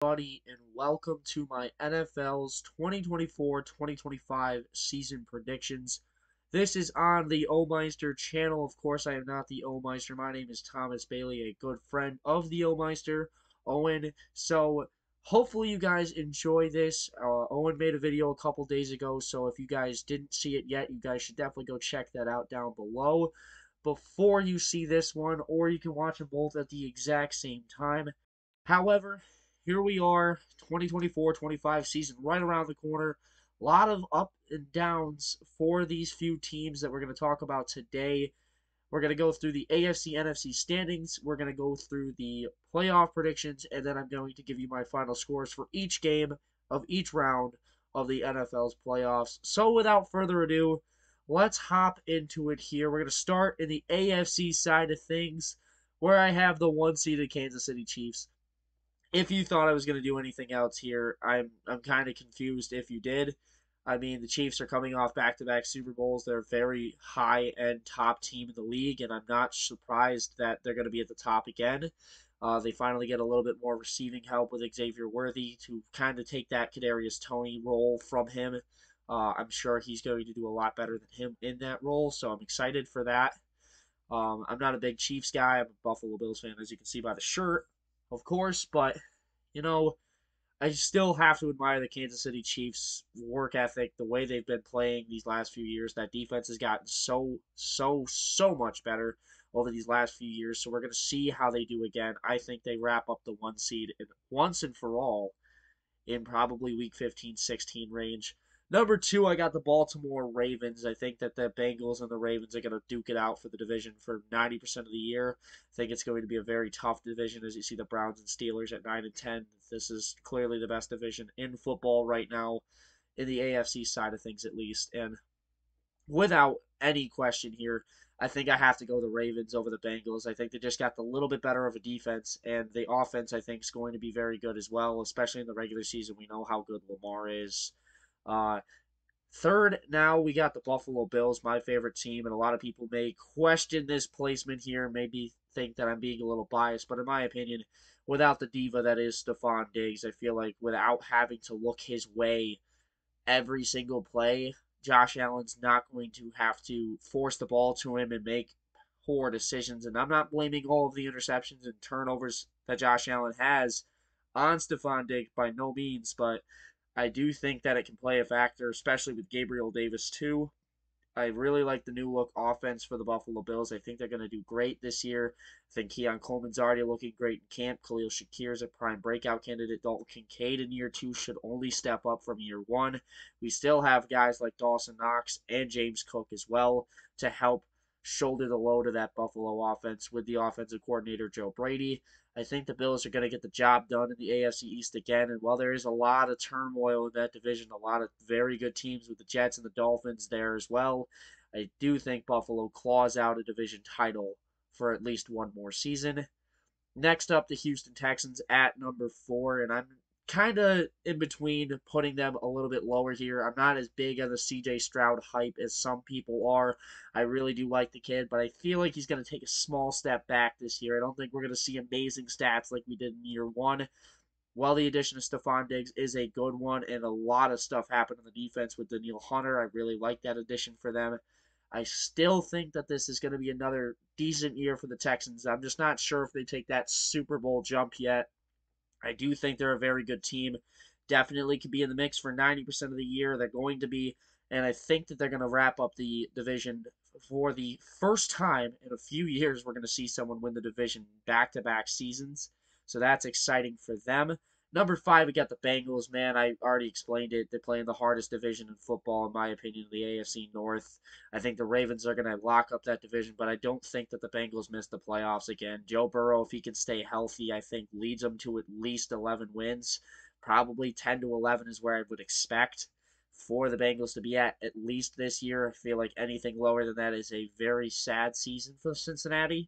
Buddy, and welcome to my NFL's 2024-2025 season predictions. This is on the O-Meister channel. Of course, I am not the O-Meister. My name is Thomas Bailey, a good friend of the O-Meister, Owen. So, hopefully you guys enjoy this. Owen made a video a couple days ago, so if you guys didn't see it yet, you guys should definitely go check that out down below before you see this one, or you can watch them both at the exact same time. However, here we are, 2024-25 season right around the corner. A lot of up and downs for these few teams that we're going to talk about today. We're going to go through the AFC NFC standings. We're going to go through the playoff predictions, and then I'm going to give you my final scores for each game of each round of the NFL's playoffs. So without further ado, let's hop into it here. We're going to start in the AFC side of things, where I have the one-seeded Kansas City Chiefs. If you thought I was going to do anything else here, I'm kind of confused if you did. I mean, the Chiefs are coming off back-to-back Super Bowls. They're a very high-end top team in the league, and I'm not surprised that they're going to be at the top again. They finally get a little bit more receiving help with Xavier Worthy to kind of take that Kadarius Toney role from him. I'm sure he's going to do a lot better than him in that role, so I'm excited for that. I'm not a big Chiefs guy. I'm a Buffalo Bills fan, as you can see by the shirt, of course, but you know, I still have to admire the Kansas City Chiefs' work ethic, the way they've been playing these last few years. That defense has gotten so much better over these last few years. So we're going to see how they do again. I think they wrap up the one seed once and for all in probably week 15, 16 range. Number two, I got the Baltimore Ravens. I think that the Bengals and the Ravens are going to duke it out for the division for 90% of the year. I think it's going to be a very tough division as you see the Browns and Steelers at 9 and 10. This is clearly the best division in football right now, in the AFC side of things at least. And without any question here, I think I have to go the Ravens over the Bengals. I think they just got a little bit better of a defense, and the offense I think is going to be very good as well, especially in the regular season. We know how good Lamar is. Uh, Third, now we got the Buffalo Bills, my favorite team, and a lot of people may question this placement here, maybe think that I'm being a little biased, but in my opinion, without the diva that is Stephon Diggs, I feel like without having to look his way every single play, Josh Allen's not going to have to force the ball to him and make poor decisions. And I'm not blaming all of the interceptions and turnovers that Josh Allen has on Stephon Diggs by no means, but I do think that it can play a factor, especially with Gabriel Davis too. I really like the new look offense for the Buffalo Bills. I think they're going to do great this year. I think Keon Coleman's already looking great in camp. Khalil Shakir is a prime breakout candidate. Dalton Kincaid in year two should only step up from year one. We still have guys like Dawson Knox and James Cook as well to help shoulder the load of that Buffalo offense with the offensive coordinator Joe Brady. I think the Bills are going to get the job done in the AFC East again. And while there is a lot of turmoil in that division, a lot of very good teams with the Jets and the Dolphins there as well, I do think Buffalo claws out a division title for at least one more season. Next up, the Houston Texans at number four, and I'm kind of in between putting them a little bit lower here. I'm not as big on the CJ Stroud hype as some people are. I really do like the kid, but I feel like he's going to take a small step back this year. I don't think we're going to see amazing stats like we did in year one. While the addition of Stephon Diggs is a good one, and a lot of stuff happened on the defense with Danielle Hunter, I really like that addition for them. I still think that this is going to be another decent year for the Texans. I'm just not sure if they take that Super Bowl jump yet. I do think they're a very good team. Definitely could be in the mix for 90% of the year. They're going to be, and I think that they're going to wrap up the division for the first time in a few years. We're going to see someone win the division back to back seasons. So that's exciting for them. Number five, we got the Bengals. Man, I already explained it. They're playing the hardest division in football, in my opinion, the AFC North. I think the Ravens are going to lock up that division, but I don't think that the Bengals miss the playoffs again. Joe Burrow, if he can stay healthy, I think leads them to at least 11 wins. Probably 10 to 11 is where I would expect for the Bengals to be at least this year. I feel like anything lower than that is a very sad season for Cincinnati,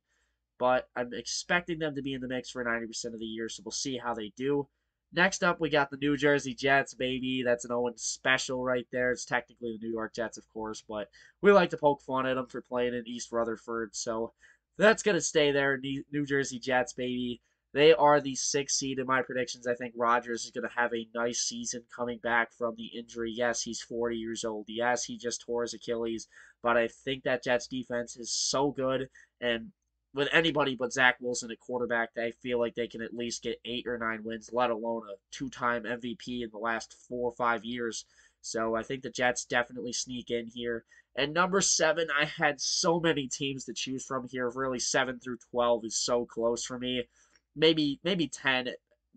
but I'm expecting them to be in the mix for 90% of the year, so we'll see how they do. Next up, we got the New Jersey Jets, baby. That's an Owen special right there. It's technically the New York Jets, of course, but we like to poke fun at them for playing in East Rutherford. So that's going to stay there. New Jersey Jets, baby. They are the 6th seed in my predictions. I think Rodgers is going to have a nice season coming back from the injury. Yes, he's 40 years old. Yes, he just tore his Achilles. But I think that Jets defense is so good. And with anybody but Zach Wilson at quarterback, I feel like they can at least get 8 or 9 wins, let alone a two-time MVP in the last 4 or 5 years. So I think the Jets definitely sneak in here. And number 7, I had so many teams to choose from here. Really, 7 through 12 is so close for me. Maybe 10,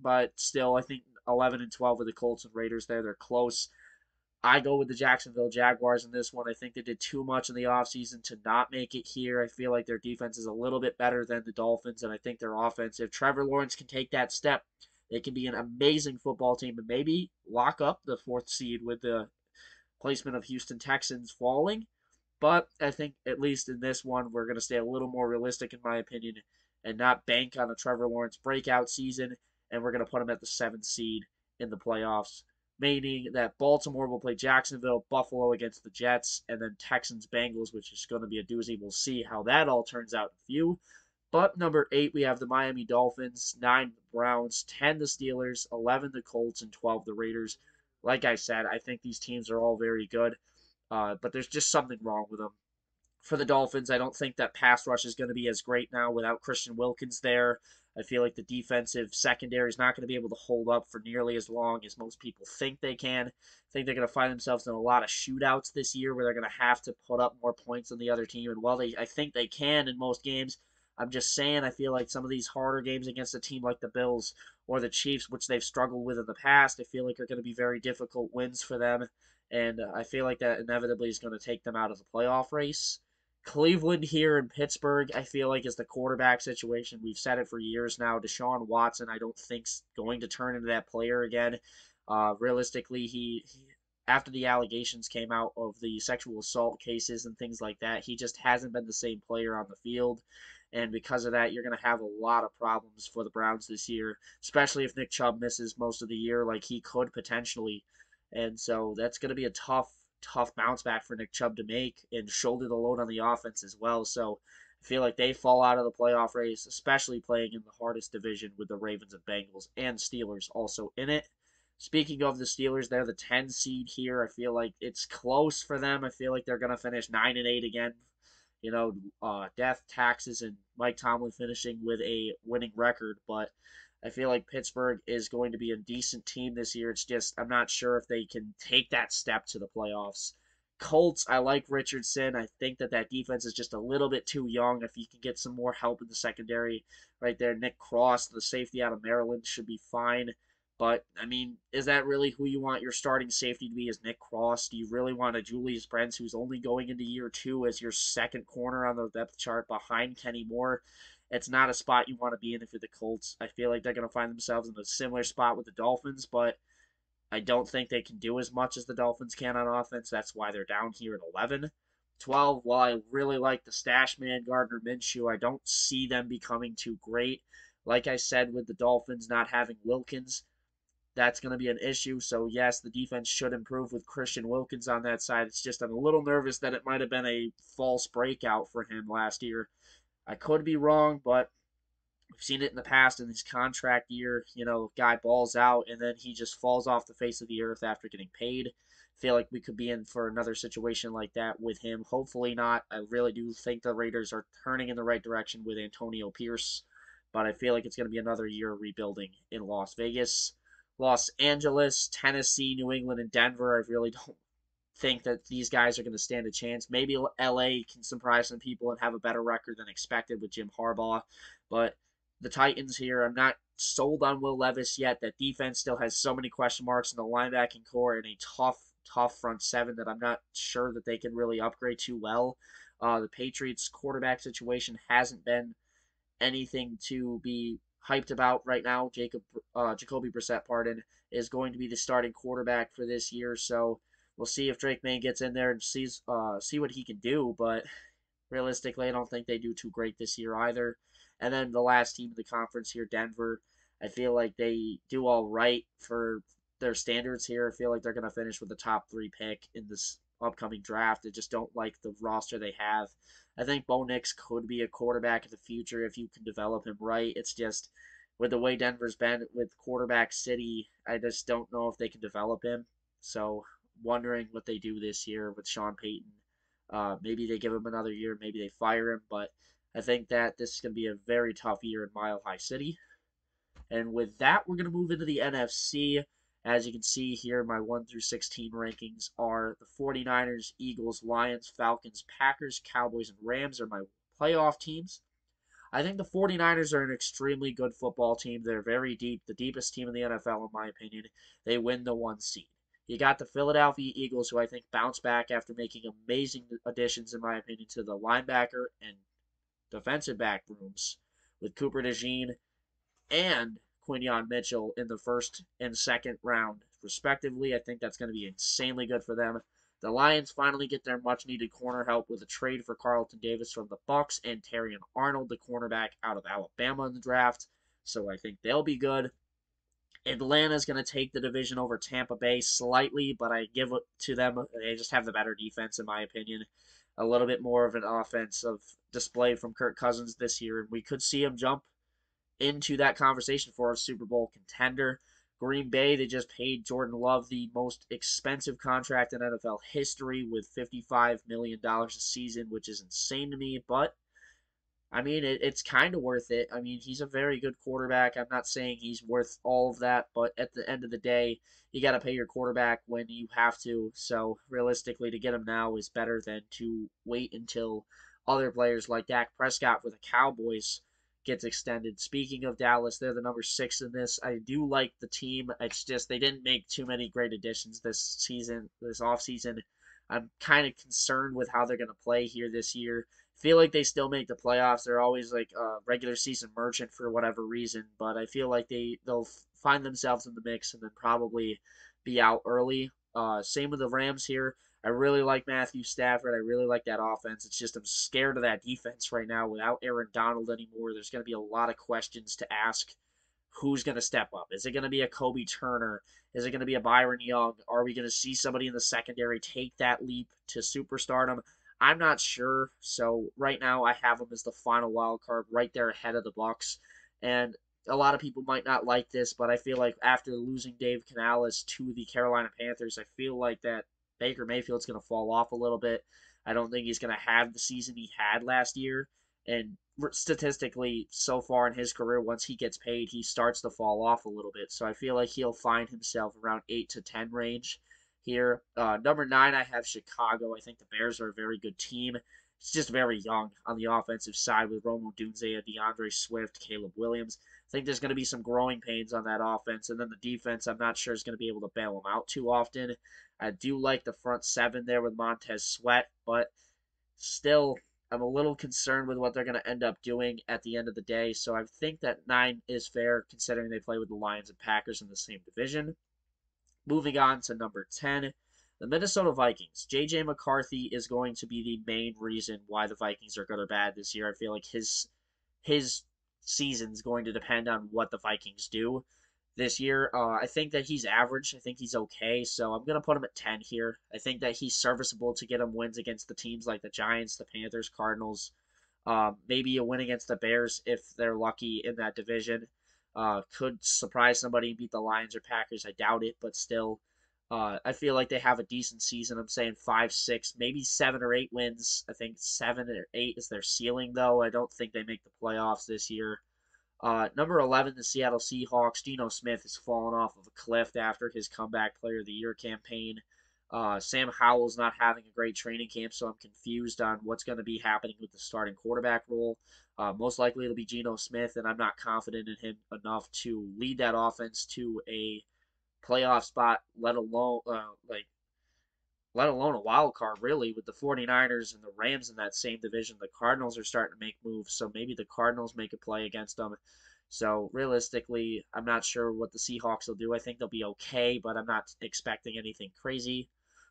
but still, I think 11 and 12 with the Colts and Raiders there. They're close. I go with the Jacksonville Jaguars in this one. I think they did too much in the offseason to not make it here. I feel like their defense is a little bit better than the Dolphins, and I think their offense, if Trevor Lawrence can take that step, they can be an amazing football team and maybe lock up the 4th seed with the placement of Houston Texans falling. But I think at least in this one, we're going to stay a little more realistic, in my opinion, and not bank on a Trevor Lawrence breakout season. And we're going to put him at the 7th seed in the playoffs, meaning that Baltimore will play Jacksonville, Buffalo against the Jets, and then Texans Bengals, which is going to be a doozy. We'll see how that all turns out in a few. But number 8, we have the Miami Dolphins, 9 the Browns, 10 the Steelers, 11 the Colts, and 12 the Raiders. Like I said, I think these teams are all very good, but there's just something wrong with them. For the Dolphins, I don't think that pass rush is going to be as great now without Christian Wilkins there. I feel like the defensive secondary is not going to be able to hold up for nearly as long as most people think they can. I think they're going to find themselves in a lot of shootouts this year where they're going to have to put up more points than the other team. And while I think they can in most games, I'm just saying I feel like some of these harder games against a team like the Bills or the Chiefs, which they've struggled with in the past, I feel like are going to be very difficult wins for them. And I feel like that inevitably is going to take them out of the playoff race. Cleveland here in Pittsburgh, I feel like is the quarterback situation. We've said it for years now. Deshaun Watson, I don't think's going to turn into that player again. Realistically, he after the allegations came out of the sexual assault cases and things like that, he just hasn't been the same player on the field. And because of that, you're going to have a lot of problems for the Browns this year, especially if Nick Chubb misses most of the year, like he could potentially. And so that's going to be a tough bounce back for Nick Chubb to make and shoulder the load on the offense as well. So I feel like they fall out of the playoff race, especially playing in the hardest division with the Ravens and Bengals and Steelers also in it. Speaking of the Steelers, they're the 10 seed here. I feel like it's close for them. I feel like they're going to finish 9 and 8 again. Death, taxes, and Mike Tomlin finishing with a winning record, but I feel like Pittsburgh is going to be a decent team this year. It's just I'm not sure if they can take that step to the playoffs. Colts, I like Richardson. I think that defense is just a little bit too young. If you can get some more help in the secondary right there, Nick Cross, the safety out of Maryland, should be fine. But I mean, is that really who you want your starting safety to be? Is Nick Cross? Do you really want a Julius Brents who's only going into year 2 as your second corner on the depth chart behind Kenny Moore? It's not a spot you want to be in if you're the Colts. I feel like they're going to find themselves in a similar spot with the Dolphins, but I don't think they can do as much as the Dolphins can on offense. That's why they're down here at 11. 12, while I really like the stash man, Gardner Minshew, I don't see them becoming too great. Like I said, with the Dolphins not having Wilkins, that's going to be an issue. So, yes, the defense should improve with Christian Wilkins on that side. It's just I'm a little nervous that it might have been a false breakout for him last year. I could be wrong, but we've seen it in the past in his contract year. Guy balls out and then he just falls off the face of the earth after getting paid. I feel like we could be in for another situation like that with him. Hopefully not. I really do think the Raiders are turning in the right direction with Antonio Pierce, but I feel like it's going to be another year of rebuilding in Las Vegas. Los Angeles, Tennessee, New England, and Denver. I really don't think that these guys are going to stand a chance. Maybe LA can surprise some people and have a better record than expected with Jim Harbaugh, but the Titans here, I'm not sold on Will Levis yet. That defense still has so many question marks in the linebacking core and a tough front seven that I'm not sure that they can really upgrade too well. The Patriots quarterback situation hasn't been anything to be hyped about right now. Jacoby Brissett, pardon, is going to be the starting quarterback for this year. So we'll see if Drake May gets in there and see what he can do. But realistically, I don't think they do too great this year either. And then the last team of the conference here, Denver, I feel like they do all right for their standards here. I feel like they're going to finish with the top 3 pick in this upcoming draft. I just don't like the roster they have. I think Bo Nix could be a quarterback in the future if you can develop him right. It's just with the way Denver's been with quarterback city, I just don't know if they can develop him. So wondering what they do this year with Sean Payton. Maybe they give him another year, maybe they fire him, but I think that this is going to be a very tough year in Mile High City. And with that, we're going to move into the NFC. As you can see here, my 1 through 16 rankings are the 49ers, Eagles, Lions, Falcons, Packers, Cowboys, and Rams are my playoff teams. I think the 49ers are an extremely good football team. They're very deep, the deepest team in the NFL, in my opinion. They win the 1 seed. You got the Philadelphia Eagles, who I think bounce back after making amazing additions, in my opinion, to the linebacker and defensive back rooms with Cooper DeJean and Quinion Mitchell in the first and second round, respectively. I think that's going to be insanely good for them. The Lions finally get their much-needed corner help with a trade for Carlton Davis from the Bucks and Terrion Arnold, the cornerback out of Alabama in the draft. So I think they'll be good. Atlanta's going to take the division over Tampa Bay slightly, but I give it to them. They just have the better defense, in my opinion. A little bit more of an offensive display from Kirk Cousins this year, and we could see him jump into that conversation for a Super Bowl contender. Green Bay, they just paid Jordan Love the most expensive contract in NFL history with $55 million a season, which is insane to me. But, I mean, it's kind of worth it. I mean, he's a very good quarterback. I'm not saying he's worth all of that, but at the end of the day, you got to pay your quarterback when you have to. So, realistically, to get him now is better than to wait until other players like Dak Prescott for the Cowboys gets extended. Speaking of Dallas, they're the number 6 in this. I do like the team. It's just they didn't make too many great additions this season, this offseason. I'm kind of concerned with how they're going to play here this year. Feel like they still make the playoffs. They're always like a regular season merchant for whatever reason, but I feel like they'll find themselves in the mix and then probably be out early. Same with the Rams here. I really like Matthew Stafford. I really like that offense. It's just I'm scared of that defense right now without Aaron Donald anymore. There's going to be a lot of questions to ask. Who's going to step up? Is it going to be a Kobe Turner? Is it going to be a Byron Young? Are we going to see somebody in the secondary take that leap to superstardom? I'm not sure. So right now I have them as the final wild card right there ahead of the Bucks. And a lot of people might not like this, but I feel like after losing Dave Canales to the Carolina Panthers, I feel like that Baker Mayfield's going to fall off a little bit. I don't think he's going to have the season he had last year. And statistically, so far in his career, once he gets paid, he starts to fall off a little bit. So I feel like he'll find himself around 8 to 10 range here. Number 9, I have Chicago. I think the Bears are a very good team. It's just very young on the offensive side with Rome Odunze, DeAndre Swift, Caleb Williams. I think there's going to be some growing pains on that offense. And then the defense, I'm not sure is going to be able to bail them out too often. I do like the front 7 there with Montez Sweat, but still, I'm a little concerned with what they're going to end up doing at the end of the day. So I think that 9 is fair considering they play with the Lions and Packers in the same division. Moving on to number 10, the Minnesota Vikings. J.J. McCarthy is going to be the main reason why the Vikings are good or bad this year. I feel like his season's going to depend on what the Vikings do this year. I think that he's average. I think he's okay. So I'm going to put him at 10 here. I think that he's serviceable to get him wins against the teams like the Giants, the Panthers, Cardinals. Maybe a win against the Bears if they're lucky in that division. Could surprise somebody and beat the Lions or Packers. I doubt it, but still. I feel like they have a decent season. I'm saying 5, 6, maybe 7 or 8 wins. I think 7 or 8 is their ceiling, though. I don't think they make the playoffs this year. Number 11, the Seattle Seahawks. Geno Smith has fallen off of a cliff after his comeback player of the year campaign. Sam Howell's not having a great training camp, so I'm confused on what's going to be happening with the starting quarterback role. Most likely it'll be Geno Smith, and I'm not confident in him enough to lead that offense to a playoff spot, let alone a wild card, really, with the 49ers and the Rams in that same division. The Cardinals are starting to make moves, so maybe the Cardinals make a play against them. So realistically, I'm not sure what the Seahawks will do. I think they'll be okay, but I'm not expecting anything crazy.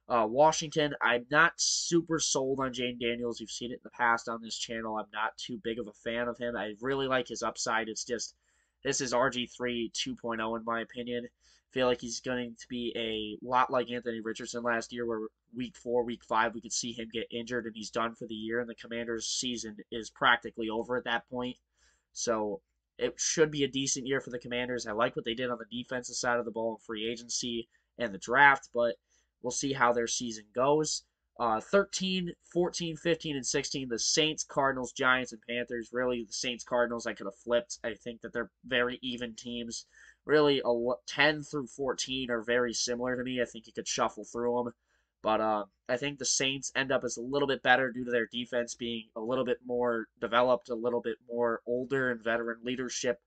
Washington, I'm not super sold on Jane Daniels. You've seen it in the past on this channel. I'm not too big of a fan of him. I really like his upside. It's just, this is RG3 2.0 in my opinion. Feel like he's going to be a lot like Anthony Richardson last year, where week 4, week 5, we could see him get injured and he's done for the year, and the Commanders' season is practically over at that point. So it should be a decent year for the Commanders. I like what they did on the defensive side of the ball in free agency and the draft, but we'll see how their season goes. 13, 14, 15, and 16, the Saints, Cardinals, Giants, and Panthers. Really, the Saints, Cardinals, I could have flipped. I think that they're very even teams. Really, 10 through 14 are very similar to me. I think you could shuffle through them. But I think the Saints end up as a little bit better due to their defense being a little bit more developed, a little bit more older and veteran leadership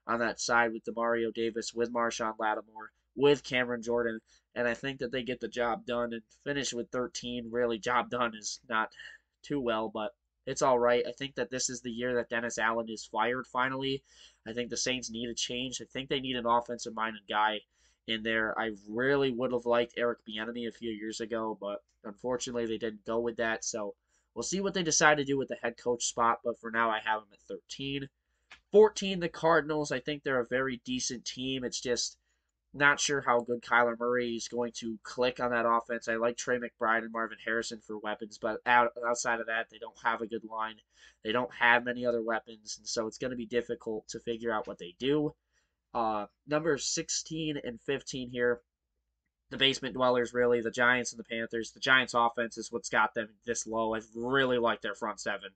on that side with Demario Davis, with Marshawn Lattimore, with Cameron Jordan. And I think that they get the job done and finish with 13. Really, job done is not too well, but it's all right. I think that this is the year that Dennis Allen is fired finally. I think the Saints need a change. I think they need an offensive minded guy in there. I really would have liked Eric Bieniemy a few years ago, but unfortunately they didn't go with that. So we'll see what they decide to do with the head coach spot. But for now, I have them at 13. 14, the Cardinals. I think they're a very decent team. It's just not sure how good Kyler Murray is going to click on that offense. I like Trey McBride and Marvin Harrison for weapons, but outside of that, they don't have a good line. They don't have many other weapons, and so it's going to be difficult to figure out what they do. Number 16 and 15 here, the basement dwellers, really, the Giants and the Panthers. The Giants' offense is what's got them this low. I really like their front seven.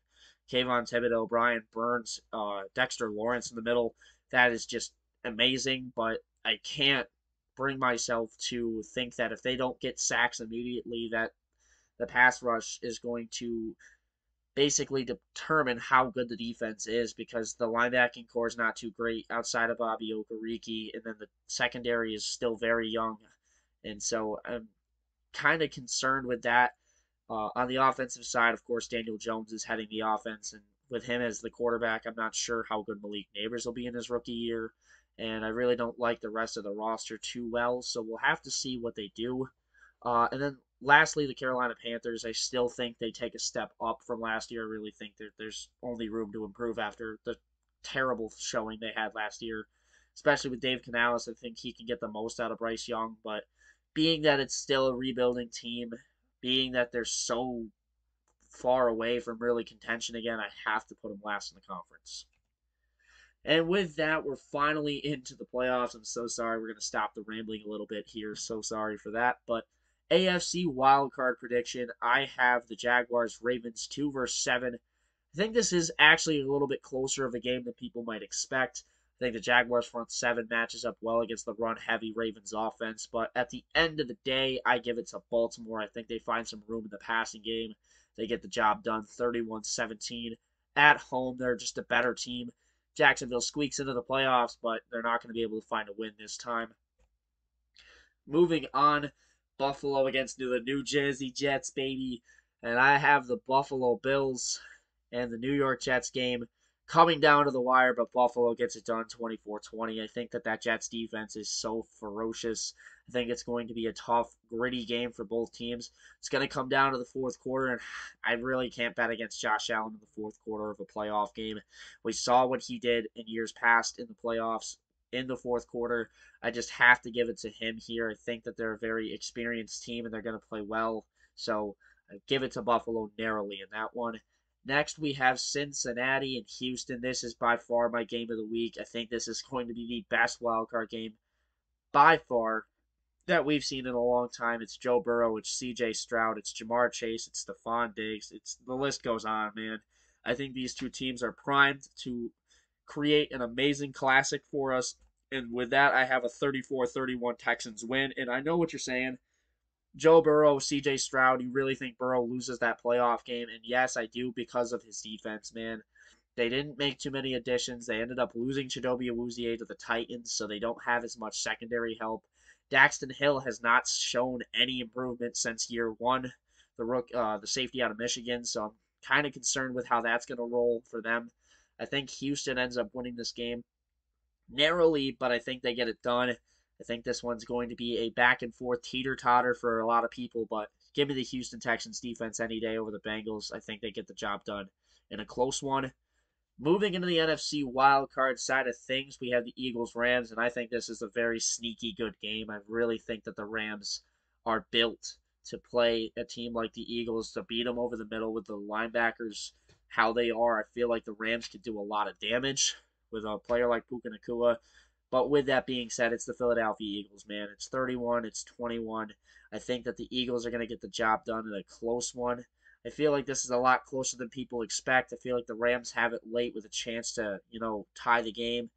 Kayvon Thibodeau, Brian Burns, Dexter Lawrence in the middle. That is just amazing, but I can't bring myself to think that if they don't get sacks immediately, that the pass rush is going to basically determine how good the defense is, because the linebacking core is not too great outside of Bobby Okereke, and then the secondary is still very young. And so I'm kind of concerned with that. On the offensive side, of course, Daniel Jones is heading the offense, and with him as the quarterback, I'm not sure how good Malik Neighbors will be in his rookie year, and I really don't like the rest of the roster too well, so we'll have to see what they do. And then lastly, the Carolina Panthers, I still think they take a step up from last year. I really think that there's only room to improve after the terrible showing they had last year, especially with Dave Canales. I think he can get the most out of Bryce Young, but being that it's still a rebuilding team, being that they're so far away from really contention again, I have to put them last in the conference. And with that, we're finally into the playoffs. I'm so sorry. We're going to stop the rambling a little bit here. So sorry for that. But AFC wildcard prediction, I have the Jaguars Ravens 2 versus 7. I think this is actually a little bit closer of a game than people might expect. I think the Jaguars front seven matches up well against the run heavy Ravens offense, but at the end of the day, I give it to Baltimore. I think they find some room in the passing game. They get the job done 31-17. At home, they're just a better team. Jacksonville squeaks into the playoffs, but they're not going to be able to find a win this time. Moving on, Buffalo against the New Jersey Jets, baby. And I have the Buffalo Bills and the New York Jets game coming down to the wire, but Buffalo gets it done 24-20. I think that Jets defense is so ferocious. I think it's going to be a tough, gritty game for both teams. It's going to come down to the fourth quarter, and I really can't bet against Josh Allen in the fourth quarter of a playoff game. We saw what he did in years past in the playoffs in the fourth quarter. I just have to give it to him here. I think that they're a very experienced team, and they're going to play well. So I give it to Buffalo narrowly in that one. Next, we have Cincinnati and Houston. This is by far my game of the week. I think this is going to be the best wildcard game by far that we've seen in a long time. It's Joe Burrow, it's C.J. Stroud, it's Jamar Chase, it's Stephon Diggs. It's the list goes on, man. I think these two teams are primed to create an amazing classic for us. And with that, I have a 34-31 Texans win. And I know what you're saying. Joe Burrow, CJ Stroud, you really think Burrow loses that playoff game? And yes, I do, because of his defense, man. They didn't make too many additions. They ended up losing Chidobe Awuzie to the Titans, so they don't have as much secondary help. Daxton Hill has not shown any improvement since year one, the safety out of Michigan, so I'm kind of concerned with how that's going to roll for them. I think Houston ends up winning this game narrowly, but I think they get it done. I think this one's going to be a back and forth teeter totter for a lot of people, but give me the Houston Texans defense any day over the Bengals. I think they get the job done in a close one. Moving into the NFC wildcard side of things, we have the Eagles Rams, and I think this is a very sneaky good game. I really think that the Rams are built to play a team like the Eagles, to beat them over the middle with the linebackers how they are. I feel like the Rams could do a lot of damage with a player like Puka Nacua. But with that being said, it's the Philadelphia Eagles, man. It's 31, it's 21. I think that the Eagles are going to get the job done in a close one. I feel like this is a lot closer than people expect. I feel like the Rams have it late with a chance to, tie the game,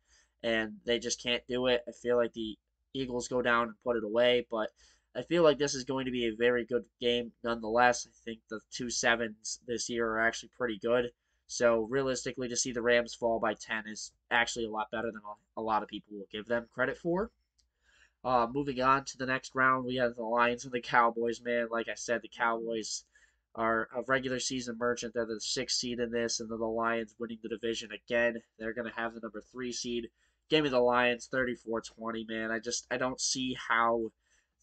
and they just can't do it. I feel like the Eagles go down and put it away, but I feel like this is going to be a very good game nonetheless. I think the 2-7s this year are actually pretty good. So realistically, to see the Rams fall by 10 is actually a lot better than a lot of people will give them credit for. Moving on to the next round, we have the Lions and the Cowboys, man. Like I said, the Cowboys are a regular season merchant. They're the sixth seed in this, and then the Lions winning the division again. They're going to have the number 3 seed. Give me the Lions 34-20, man. I don't see how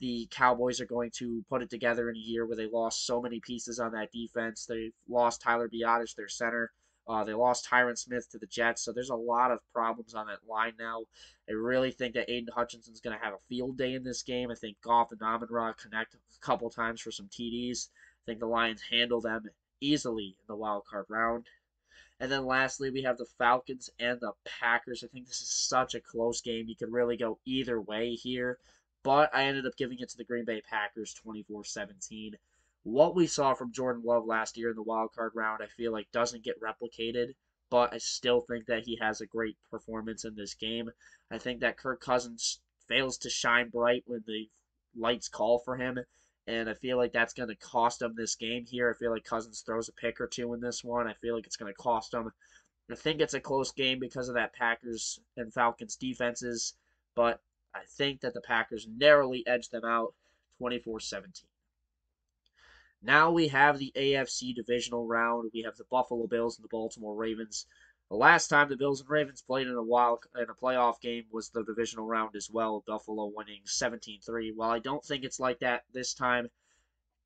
the Cowboys are going to put it together in a year where they lost so many pieces on that defense. They lost Tyler Biadasz, their center. They lost Tyron Smith to the Jets, so there's a lot of problems on that line now. I really think that Aiden Hutchinson's going to have a field day in this game. I think Goff and Amon-Ra connect a couple times for some TDs. I think the Lions handle them easily in the wild card round. And then lastly, we have the Falcons and the Packers. I think this is such a close game. You could really go either way here. But I ended up giving it to the Green Bay Packers 24-17. What we saw from Jordan Love last year in the wild card round, I feel like doesn't get replicated. But I still think that he has a great performance in this game. I think that Kirk Cousins fails to shine bright when the lights call for him. And I feel like that's going to cost him this game here. I feel like Cousins throws a pick or two in this one. I feel like it's going to cost him. I think it's a close game because of that Packers and Falcons defenses, but I think that the Packers narrowly edged them out 24-17. Now we have the AFC divisional round. We have the Buffalo Bills and the Baltimore Ravens. The last time the Bills and Ravens played in a playoff game was the divisional round as well, Buffalo winning 17-3. While I don't think it's like that this time,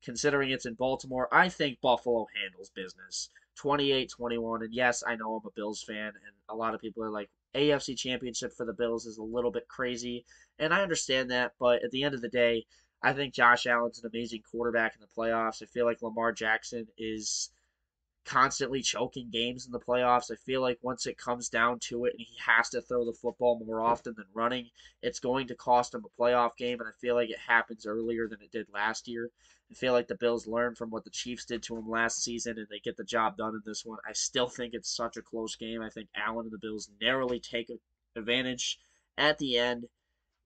considering it's in Baltimore, I think Buffalo handles business 28-21. And yes, I know I'm a Bills fan, and a lot of people are like, AFC Championship for the Bills is a little bit crazy. And I understand that, but at the end of the day, I think Josh Allen's an amazing quarterback in the playoffs. I feel like Lamar Jackson is constantly choking games in the playoffs. I feel like once it comes down to it and he has to throw the football more often than running, it's going to cost him a playoff game, and I feel like it happens earlier than it did last year. I feel like the Bills learned from what the Chiefs did to him last season, and they get the job done in this one. I still think it's such a close game. I think Allen and the Bills narrowly take advantage at the end,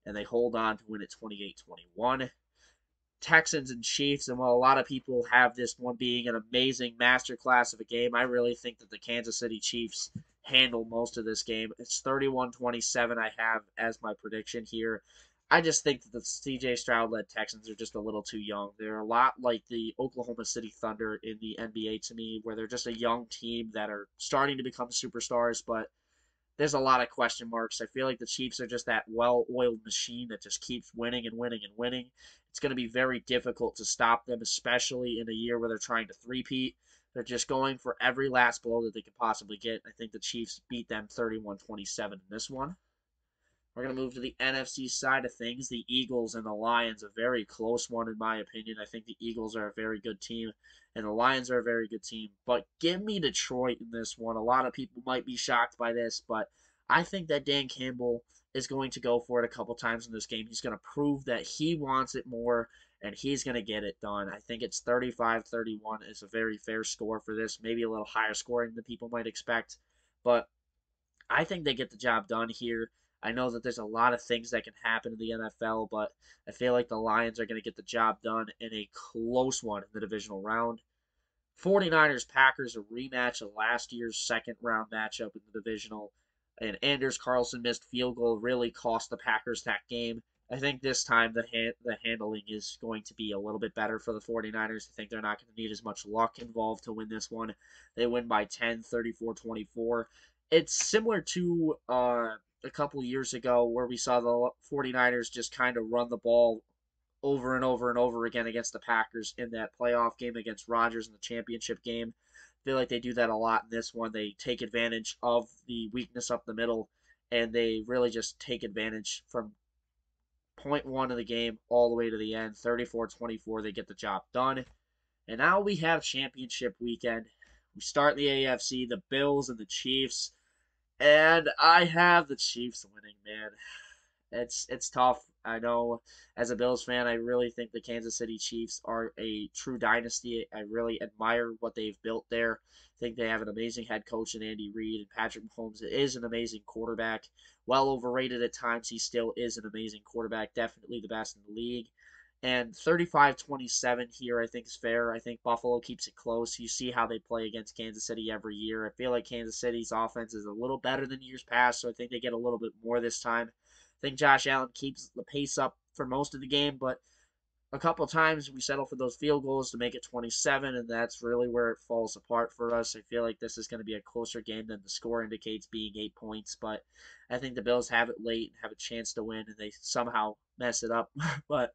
and they hold on to win it 28-21. Texans and Chiefs, and while a lot of people have this one being an amazing masterclass of a game, I really think that the Kansas City Chiefs handle most of this game. It's 31-27 I have as my prediction here. I just think that the CJ Stroud-led Texans are just a little too young. They're a lot like the Oklahoma City Thunder in the NBA to me, where they're just a young team that are starting to become superstars, but there's a lot of question marks. I feel like the Chiefs are just that well-oiled machine that just keeps winning and winning and winning. It's going to be very difficult to stop them, especially in a year where they're trying to three-peat. They're just going for every last blow that they can possibly get. I think the Chiefs beat them 31-27 in this one. We're going to move to the NFC side of things. The Eagles and the Lions, a very close one in my opinion. I think the Eagles are a very good team, and the Lions are a very good team. But give me Detroit in this one. A lot of people might be shocked by this, but I think that Dan Campbell is going to go for it a couple times in this game. He's going to prove that he wants it more, and he's going to get it done. I think it's 35-31 is a very fair score for this. Maybe a little higher scoring than people might expect, but I think they get the job done here. I know that there's a lot of things that can happen in the NFL, but I feel like the Lions are going to get the job done in a close one in the divisional round. 49ers Packers, a rematch of last year's second round matchup in the divisional. And Anders Carlson missed field goal really cost the Packers that game. I think this time the handling is going to be a little bit better for the 49ers. I think they're not going to need as much luck involved to win this one. They win by 10, 34-24. It's similar to a couple years ago where we saw the 49ers just kind of run the ball over and over and over again against the Packers in that playoff game against Rodgers in the championship game. I feel like they do that a lot in this one. They take advantage of the weakness up the middle, and they really just take advantage from point one of the game all the way to the end. 34-24, they get the job done. And now we have championship weekend. We start in the AFC, the Bills and the Chiefs. And I have the Chiefs winning, man. It's tough. I know as a Bills fan, I really think the Kansas City Chiefs are a true dynasty. I really admire what they've built there. I think they have an amazing head coach in Andy Reid, and Patrick Mahomes is an amazing quarterback. Well overrated at times, he still is an amazing quarterback, definitely the best in the league. And 35-27 here, I think, is fair. I think Buffalo keeps it close. You see how they play against Kansas City every year. I feel like Kansas City's offense is a little better than years past, so I think they get a little bit more this time. I think Josh Allen keeps the pace up for most of the game, but a couple times we settle for those field goals to make it 27, and that's really where it falls apart for us. I feel like this is going to be a closer game than the score indicates, being 8 points, but I think the Bills have it late and have a chance to win, and they somehow mess it up. But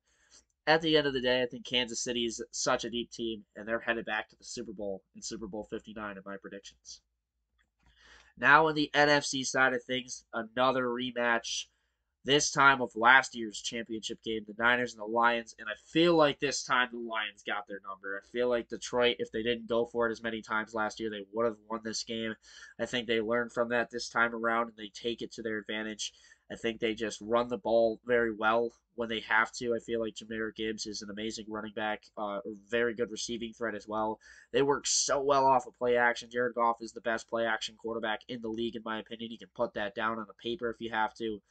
at the end of the day, I think Kansas City is such a deep team, and they're headed back to the Super Bowl in Super Bowl 59 in my predictions. Now, in the NFC side of things, another rematch, this time of last year's championship game, the Niners and the Lions. And I feel like this time the Lions got their number. I feel like Detroit, if they didn't go for it as many times last year, they would have won this game. I think they learned from that this time around and they take it to their advantage. I think they just run the ball very well when they have to. I feel like Jahmyr Gibbs is an amazing running back, a very good receiving threat as well. They work so well off of play action. Jared Goff is the best play action quarterback in the league, in my opinion. You can put that down on the paper if you have to.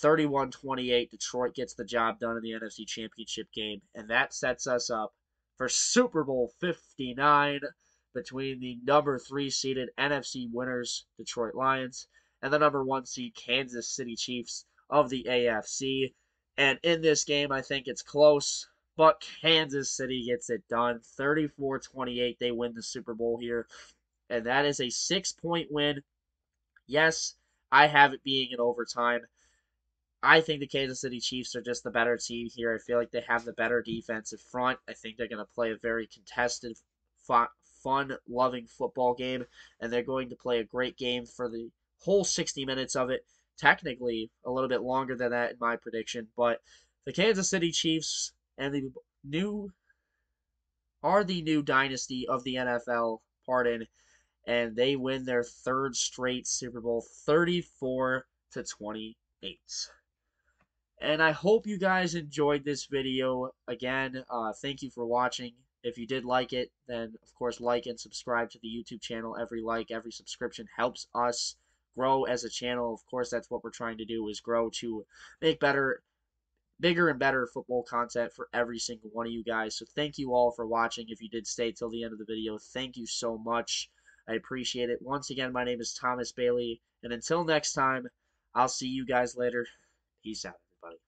31-28, Detroit gets the job done in the NFC Championship game, and that sets us up for Super Bowl 59 between the number 3 seeded NFC winners, Detroit Lions, and the number 1 seed Kansas City Chiefs of the AFC. And in this game, I think it's close, but Kansas City gets it done. 34-28, they win the Super Bowl here, and that is a 6-point win. Yes, I have it being in overtime. I think the Kansas City Chiefs are just the better team here. I feel like they have the better defensive front. I think they're going to play a very contested, fun, loving football game, and they're going to play a great game for the whole 60 minutes of it. Technically, a little bit longer than that in my prediction, but the Kansas City Chiefs and new the new dynasty of the NFL. Pardon, and they win their third straight Super Bowl, 34-28. And I hope you guys enjoyed this video. Again, thank you for watching. If you did like it, then of course like and subscribe to the YouTube channel. Every like, every subscription helps us grow as a channel. Of course, that's what we're trying to do, is grow to make bigger and better football content for every single one of you guys. So thank you all for watching. If you did stay till the end of the video, thank you so much. I appreciate it. Once again, my name is Thomas Bailey, and until next time, I'll see you guys later. Peace out, everybody.